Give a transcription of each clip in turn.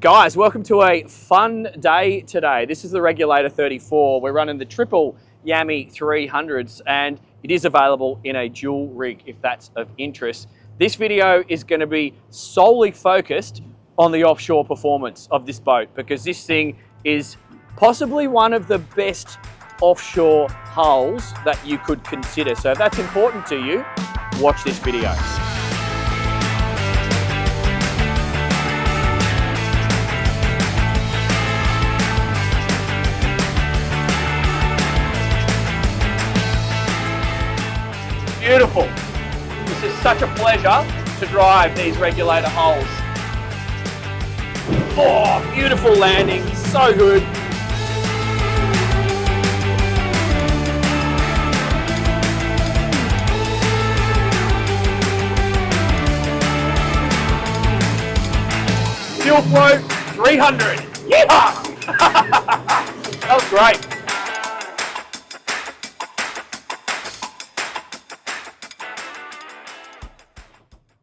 Guys, welcome to a fun day today. This is the Regulator 34. We're running the triple Yami 300s and it is available in a dual rig if that's of interest. This video is going to be solely focused on the offshore performance of this boat because this thing is possibly one of the best offshore hulls that you could consider. So if that's important to you, watch this video. Beautiful. This is such a pleasure to drive these Regulator hulls. Oh, beautiful landing, so good. Fuel flow 300. Yeehaw! That was great.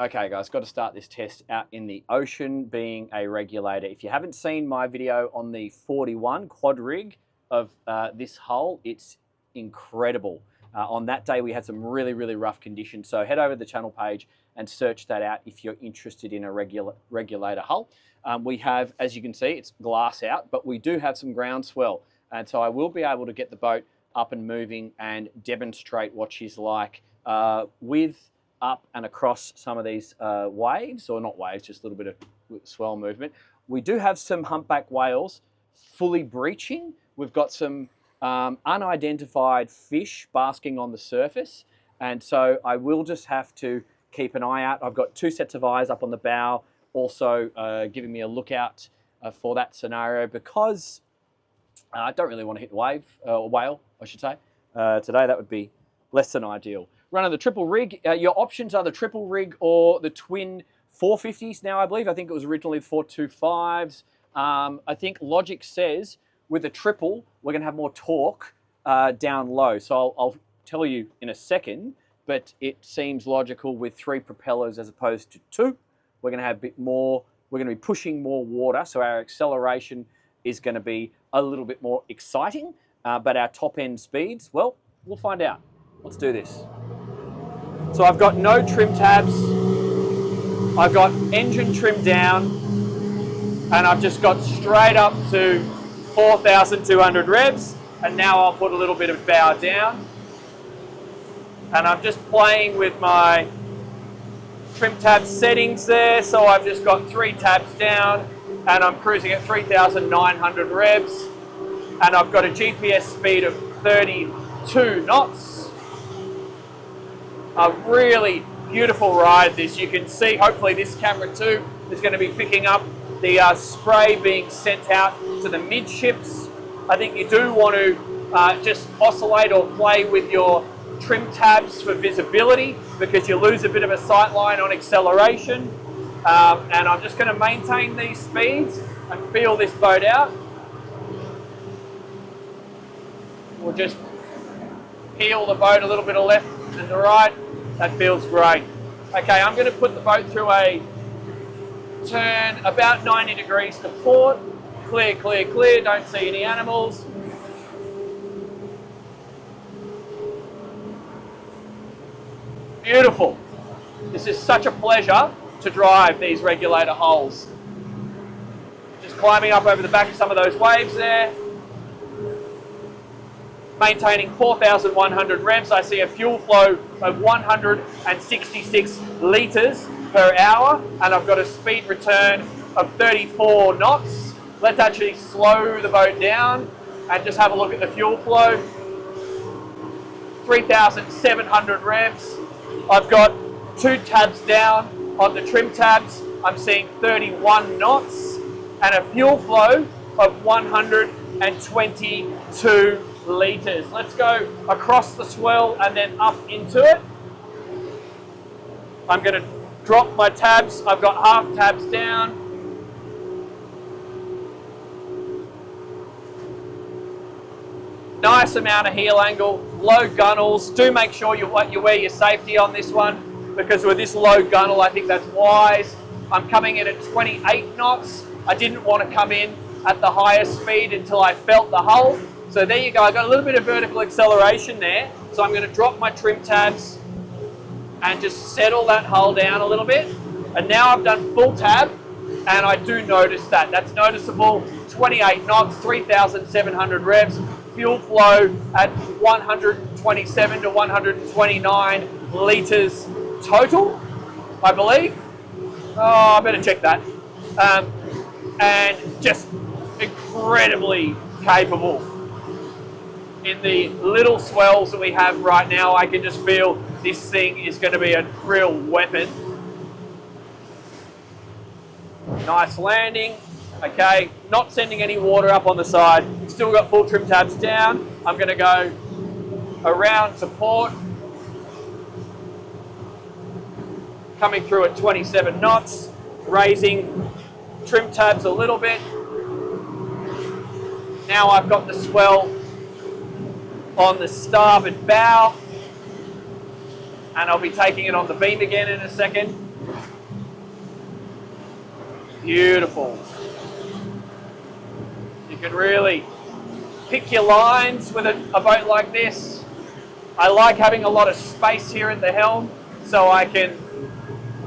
Okay guys, got to start this test out in the ocean being a Regulator. If you haven't seen my video on the 41 quad rig of this hull, it's incredible. On that day we had some really rough conditions, so head over to the channel page and search that out if you're interested in a Regulator hull. We have, as you can see, it's glass out, but we do have some ground swell, and so I will be able to get the boat up and moving and demonstrate what she's like with up and across some of these waves, or not waves, just a little bit of swell movement. We do have some humpback whales fully breaching. We've got some unidentified fish basking on the surface, and so I will just have to keep an eye out. I've got two sets of eyes up on the bow, also giving me a lookout for that scenario, because I don't really want to hit a whale, I should say. Today that would be less than ideal. Running the triple rig, your options are the triple rig or the twin 450s now, I believe. I think it was originally 425s. I think logic says with a triple, we're going to have more torque down low. So I'll tell you in a second, but it seems logical with 3 propellers as opposed to 2. We're going to have a bit more, we're going to be pushing more water, so our acceleration is going to be a little bit more exciting, but our top end speeds, well, we'll find out. Let's do this. So I've got no trim tabs, I've got engine trim down, and I've just got straight up to 4,200 revs, and now I'll put a little bit of bow down. And I'm just playing with my trim tab settings there, so I've just got 3 tabs down, and I'm cruising at 3,900 revs, and I've got a GPS speed of 32 knots. A really beautiful ride this. You can see, hopefully this camera too is going to be picking up the spray being sent out to the midships. I think you do want to just oscillate or play with your trim tabs for visibility, because you lose a bit of a sight line on acceleration. And I'm just going to maintain these speeds and feel this boat out. We'll just peel the boat a little bit of left and to right. That feels great. Okay, I'm going to put the boat through a turn about 90 degrees to port. Clear, clear, clear. Don't see any animals. Beautiful. This is such a pleasure to drive these Regulator hulls. Just climbing up over the back of some of those waves there. Maintaining 4,100 revs. I see a fuel flow of 166 litres per hour, and I've got a speed return of 34 knots. Let's actually slow the boat down and just have a look at the fuel flow. 3,700 revs. I've got 2 tabs down on the trim tabs. I'm seeing 31 knots and a fuel flow of 122 litres. Let's go across the swell and then up into it. I'm going to drop my tabs. I've got half tabs down. Nice amount of heel angle, low gunnels. Do make sure you wear your safety on this one, because with this low gunnel, I think that's wise. I'm coming in at 28 knots. I didn't want to come in at the highest speed until I felt the hull. So there you go, I got a little bit of vertical acceleration there. So I'm going to drop my trim tabs and just settle that hull down a little bit. And now I've done full tab, and I do notice that. That's noticeable. 28 knots, 3,700 revs, fuel flow at 127 to 129 litres total, I believe. Oh, I better check that. And just incredibly capable. In the little swells that we have right now, I can just feel this thing is going to be a real weapon. Nice landing. Okay, not sending any water up on the side. Still got full trim tabs down. I'm going to go around to port. Coming through at 27 knots. Raising trim tabs a little bit. Now I've got the swell on the starboard bow, and I'll be taking it on the beam again in a second. Beautiful. You can really pick your lines with a boat like this. I like having a lot of space here at the helm, so I can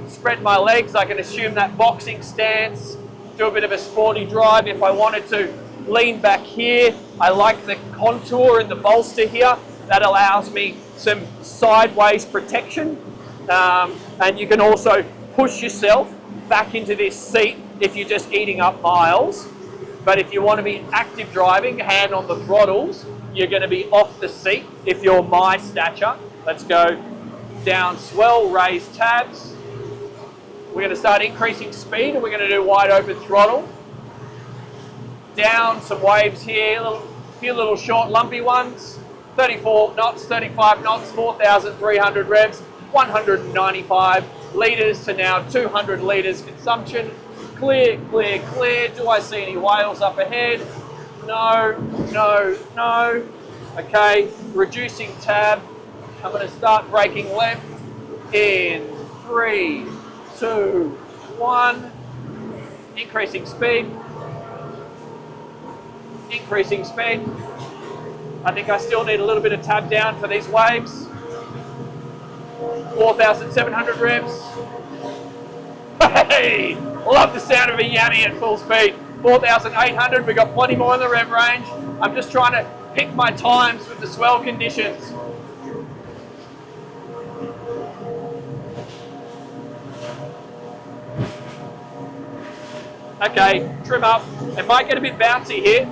spread my legs. I can assume that boxing stance, do a bit of a sporty drive if I wanted to. Lean back here. I like the contour and the bolster here. That allows me some sideways protection. And you can also push yourself back into this seat if you're just eating up miles. But if you want to be active driving, hand on the throttles, you're going to be off the seat if you're my stature. Let's go down swell, raise tabs. We're going to start increasing speed, and we're going to do wide open throttle. Down some waves here, a few little short lumpy ones. 34 knots, 35 knots, 4,300 revs, 195 litres to now 200 litres consumption. Clear, clear, clear. Do I see any whales up ahead? No, no, no. Okay, reducing tab. I'm going to start braking left in 3, 2, 1. Increasing speed. Increasing speed. I think I still need a little bit of tab down for these waves. 4,700 revs. Hey! Love the sound of a Yanny at full speed. 4,800. We've got plenty more in the rev range. I'm just trying to pick my times with the swell conditions. Okay, trim up. It might get a bit bouncy here.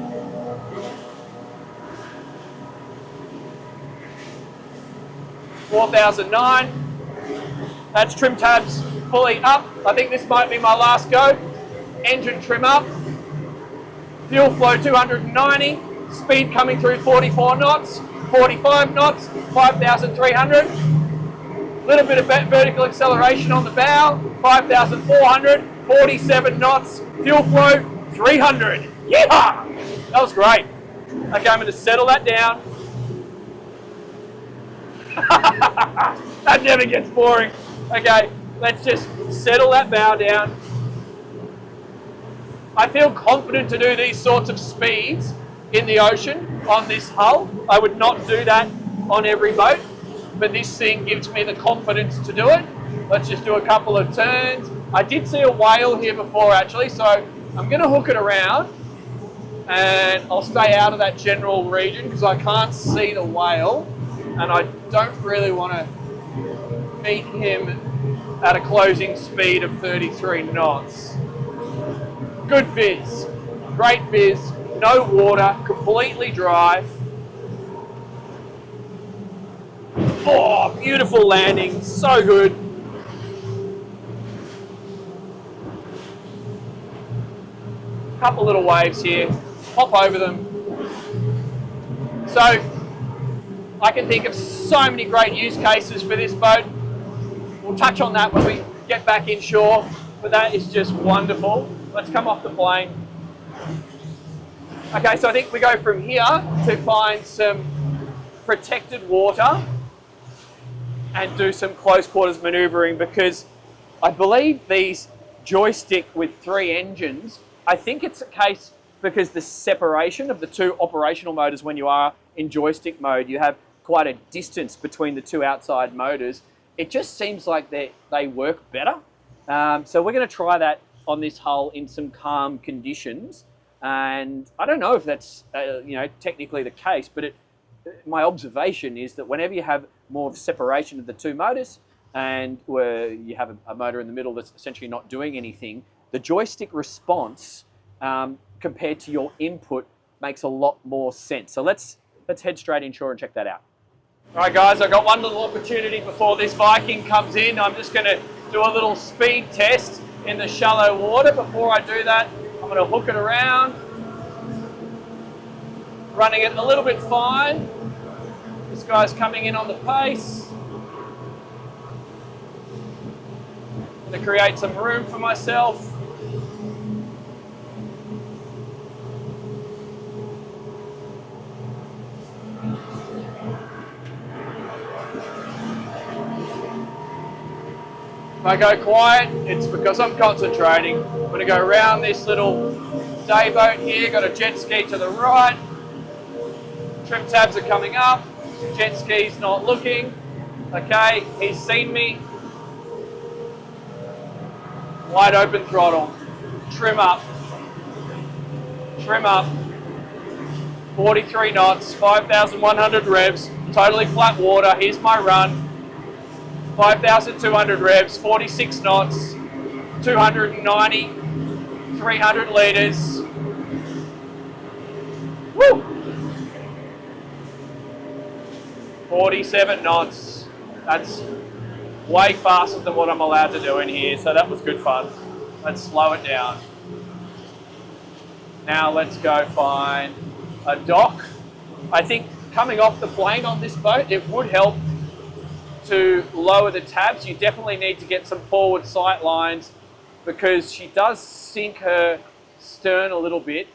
$4,009. That's trim tabs fully up. I think this might be my last go. Engine trim up. Fuel flow 290. Speed coming through 44 knots. 45 knots. 5,300. Little bit of vertical acceleration on the bow. 5,400. 47 knots. Fuel flow 300. Yeehaw! That was great. Okay, I'm going to settle that down. That never gets boring. Okay, let's just settle that bow down. I feel confident to do these sorts of speeds in the ocean on this hull. I would not do that on every boat, but this thing gives me the confidence to do it. Let's just do a couple of turns. I did see a whale here before actually, so I'm going to hook it around and I'll stay out of that general region because I can't see the whale and I don't really want to meet him at a closing speed of 33 knots. Good viz, great viz, no water, completely dry. Oh, beautiful landing, so good. Couple little waves here, hop over them. So, I can think of so many great use cases for this boat. We'll touch on that when we get back inshore, but that is just wonderful. Let's come off the plane. Okay, so I think we go from here to find some protected water and do some close quarters maneuvering because I believe these joystick with 3 engines I think it's a case because the separation of the two operational motors, when you are in joystick mode, you have quite a distance between the two outside motors. It just seems like they work better. So we're going to try that on this hull in some calm conditions. And I don't know if that's technically the case, but my observation is that whenever you have more separation of the two motors and where you have a motor in the middle that's essentially not doing anything, the joystick response compared to your input makes a lot more sense. So let's head straight inshore and check that out. All right, guys, I've got one little opportunity before this Viking comes in. I'm just going to do a little speed test in the shallow water. Before I do that, I'm going to hook it around, running it a little bit fine. This guy's coming in on the pace. I'm going to create some room for myself. If I go quiet, it's because I'm concentrating. I'm going to go around this little day boat here. Got a jet ski to the right. Trim tabs are coming up. Jet ski's not looking. Okay, he's seen me. Wide open throttle. Trim up. Trim up. 43 knots, 5,100 revs, totally flat water. Here's my run. 5,200 revs, 46 knots, 290, 300 litres. Woo! 47 knots. That's way faster than what I'm allowed to do in here, so that was good fun. Let's slow it down. Now let's go find a dock. I think coming off the plane on this boat, it would help to lower the tabs. You definitely need to get some forward sight lines because she does sink her stern a little bit,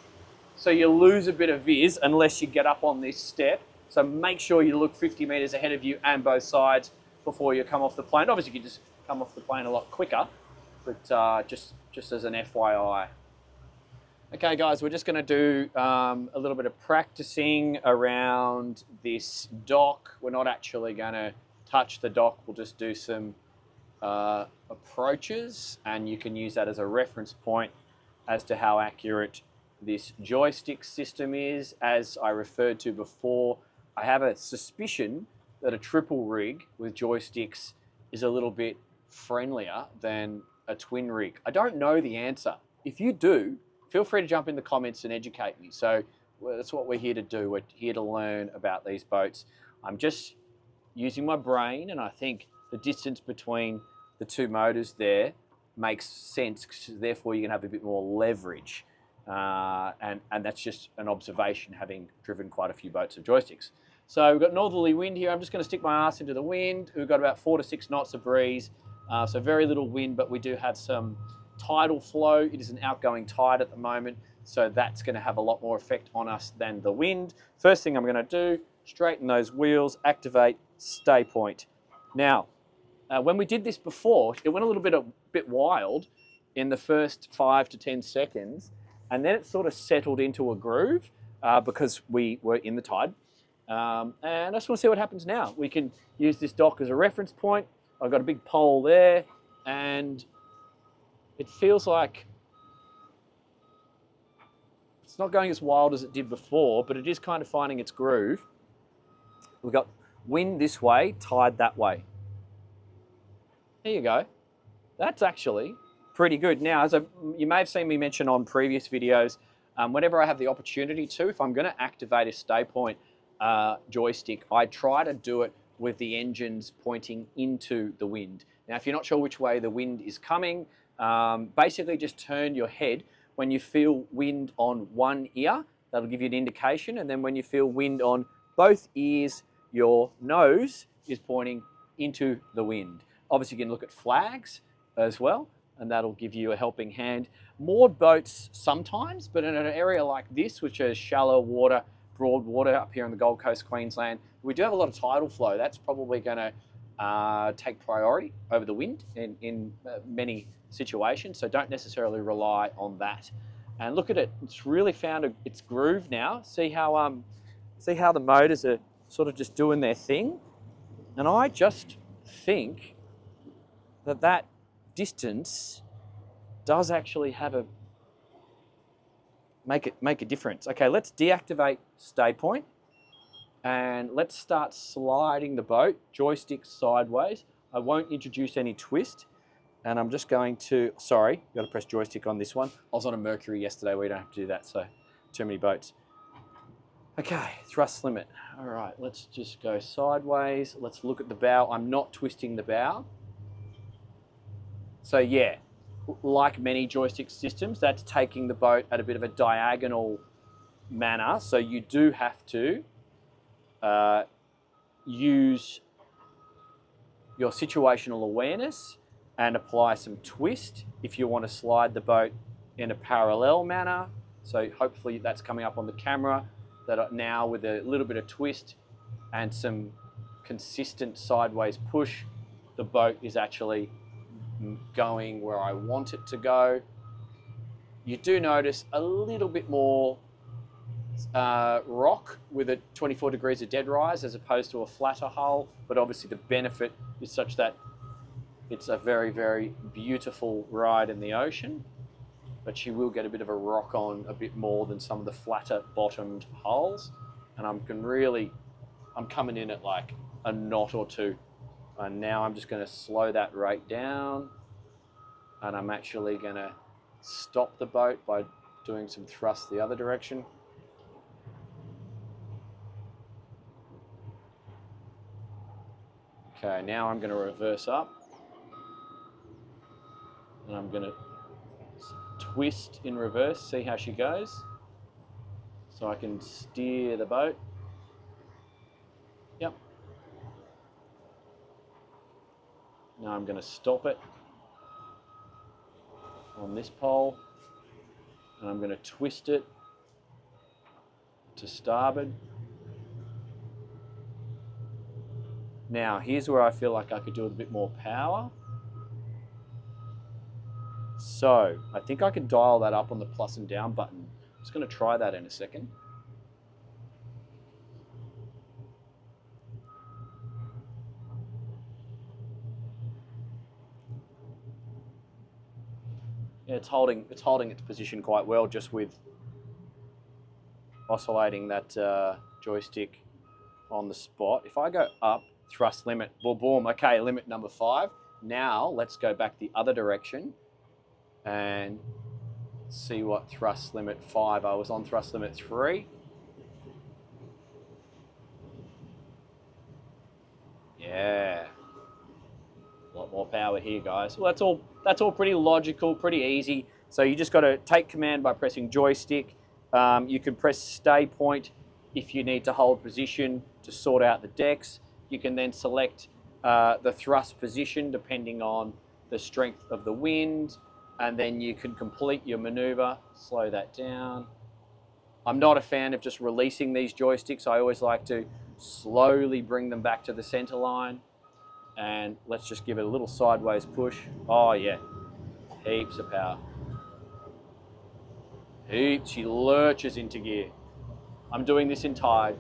so you lose a bit of viz unless you get up on this step. So make sure you look 50 meters ahead of you and both sides before you come off the plane. Obviously, you can just come off the plane a lot quicker, but just as an FYI. Okay, guys, we're just going to do a little bit of practicing around this dock. We're not actually going to touch the dock. We'll just do some approaches, and you can use that as a reference point as to how accurate this joystick system is. As I referred to before, I have a suspicion that a triple rig with joysticks is a little bit friendlier than a twin rig. I don't know the answer. If you do, feel free to jump in the comments and educate me. So that's what we're here to do. We're here to learn about these boats. I'm just using my brain, and I think the distance between the two motors there makes sense, because therefore you can have a bit more leverage. And that's just an observation, having driven quite a few boats of joysticks. So we've got northerly wind here. I'm just going to stick my ass into the wind. We've got about 4 to 6 knots of breeze. So very little wind, but we do have some tidal flow. It is an outgoing tide at the moment, so that's going to have a lot more effect on us than the wind. First thing I'm going to do, straighten those wheels, activate stay point. Now, when we did this before, it went a bit wild in the first 5 to 10 seconds, and then it sort of settled into a groove because we were in the tide. And I just want to see what happens now. We can use this dock as a reference point. I've got a big pole there, and it feels like it's not going as wild as it did before, but it is kind of finding its groove. We've got wind this way, tide that way. There you go. That's actually pretty good. Now, as you may have seen me mention on previous videos, whenever I have the opportunity to, if I'm going to activate a stay point joystick, I try to do it with the engines pointing into the wind. Now, if you're not sure which way the wind is coming, basically just turn your head when you feel wind on one ear. That'll give you an indication. And then when you feel wind on both ears, your nose is pointing into the wind. Obviously, you can look at flags as well, and that'll give you a helping hand. Moored boats sometimes, but in an area like this, which is shallow water, broad water up here in the Gold Coast, Queensland, we do have a lot of tidal flow. That's probably going to take priority over the wind in many situations, so don't necessarily rely on that. And look at it, it's really found its groove now. See how the motors are sort of just doing their thing? And I just think that distance does actually make a difference. Okay, let's deactivate stay point and let's start sliding the boat, joystick sideways. I won't introduce any twist. And I'm just going to, sorry, you've got to press joystick on this one. I was on a Mercury yesterday where you don't have to do that, so too many boats. Okay, thrust limit. All right, let's just go sideways. Let's look at the bow. I'm not twisting the bow. So yeah, like many joystick systems, that's taking the boat at a bit of a diagonal manner. So you do have to use your situational awareness and apply some twist if you want to slide the boat in a parallel manner. So hopefully that's coming up on the camera, that now with a little bit of twist and some consistent sideways push, the boat is actually going where I want it to go. You do notice a little bit more rock with a 24 degrees of dead rise as opposed to a flatter hull, but obviously the benefit is such that it's a very, very beautiful ride in the ocean, but she will get a bit of a rock on a bit more than some of the flatter bottomed hulls. And I'm coming in at like a knot or two. And now I'm just going to slow that rate down. And I'm actually going to stop the boat by doing some thrust the other direction. Okay, now I'm going to reverse up. And I'm going to twist in reverse, see how she goes. So I can steer the boat. Yep. Now I'm going to stop it on this pole. And I'm going to twist it to starboard. Now here's where I feel like I could do with a bit more power. So I think I can dial that up on the plus and down button. I'm just going to try that in a second. Yeah, it's holding its position quite well just with oscillating that joystick on the spot. If I go up, thrust limit, boom, boom. Okay, limit number 5. Now let's go back the other direction and see what thrust limit 5. I was on thrust limit 3. Yeah. A lot more power here, guys. Well, that's all pretty logical, pretty easy. So you just got to take command by pressing joystick. You can press stay point if you need to hold position to sort out the decks. You can then select the thrust position depending on the strength of the wind, and then you can complete your maneuver. Slow that down. I'm not a fan of just releasing these joysticks. I always like to slowly bring them back to the center line. And let's just give it a little sideways push. Oh yeah, heaps of power. Heaps, she lurches into gear. I'm doing this in tide.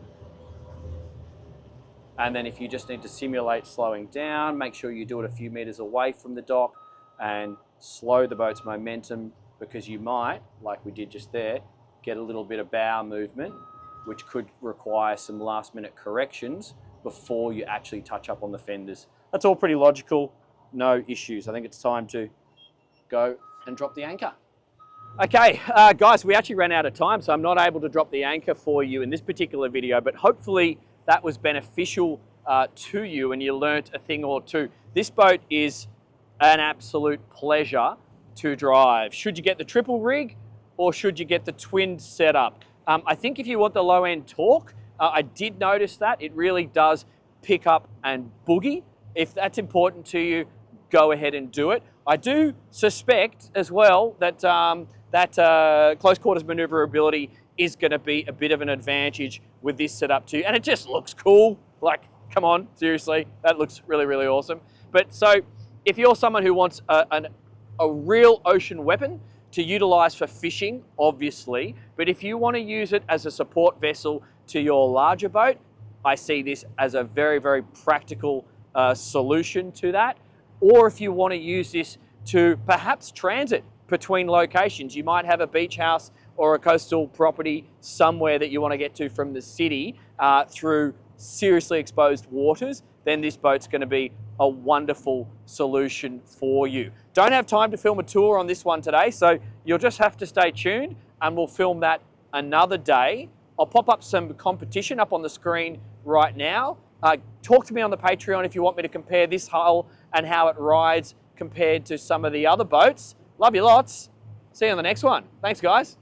And then if you just need to simulate slowing down, make sure you do it a few meters away from the dock and slow the boat's momentum, because you might, like we did just there, get a little bit of bow movement, which could require some last minute corrections before you actually touch up on the fenders. That's all pretty logical, no issues. I think it's time to go and drop the anchor. Okay, guys, we actually ran out of time, so I'm not able to drop the anchor for you in this particular video, but hopefully that was beneficial to you and you learnt a thing or two. This boat is an absolute pleasure to drive. Should you get the triple rig or should you get the twin setup? I think if you want the low end torque, I did notice that it really does pick up and boogie. If that's important to you, go ahead and do it. I do suspect as well that close quarters maneuverability is going to be a bit of an advantage with this setup too. And it just looks cool. Like, come on, seriously, that looks really, really awesome. But so if you're someone who wants a real ocean weapon to utilize for fishing, obviously, but if you want to use it as a support vessel to your larger boat, I see this as a very, very practical solution to that. Or if you want to use this to perhaps transit between locations, you might have a beach house or a coastal property somewhere that you want to get to from the city through seriously exposed waters, then this boat's going to be a wonderful solution for you. Don't have time to film a tour on this one today, so you'll just have to stay tuned and we'll film that another day. I'll pop up some competition up on the screen right now. Talk to me on the Patreon if you want me to compare this hull and how it rides compared to some of the other boats. Love you lots. See you on the next one. Thanks, guys.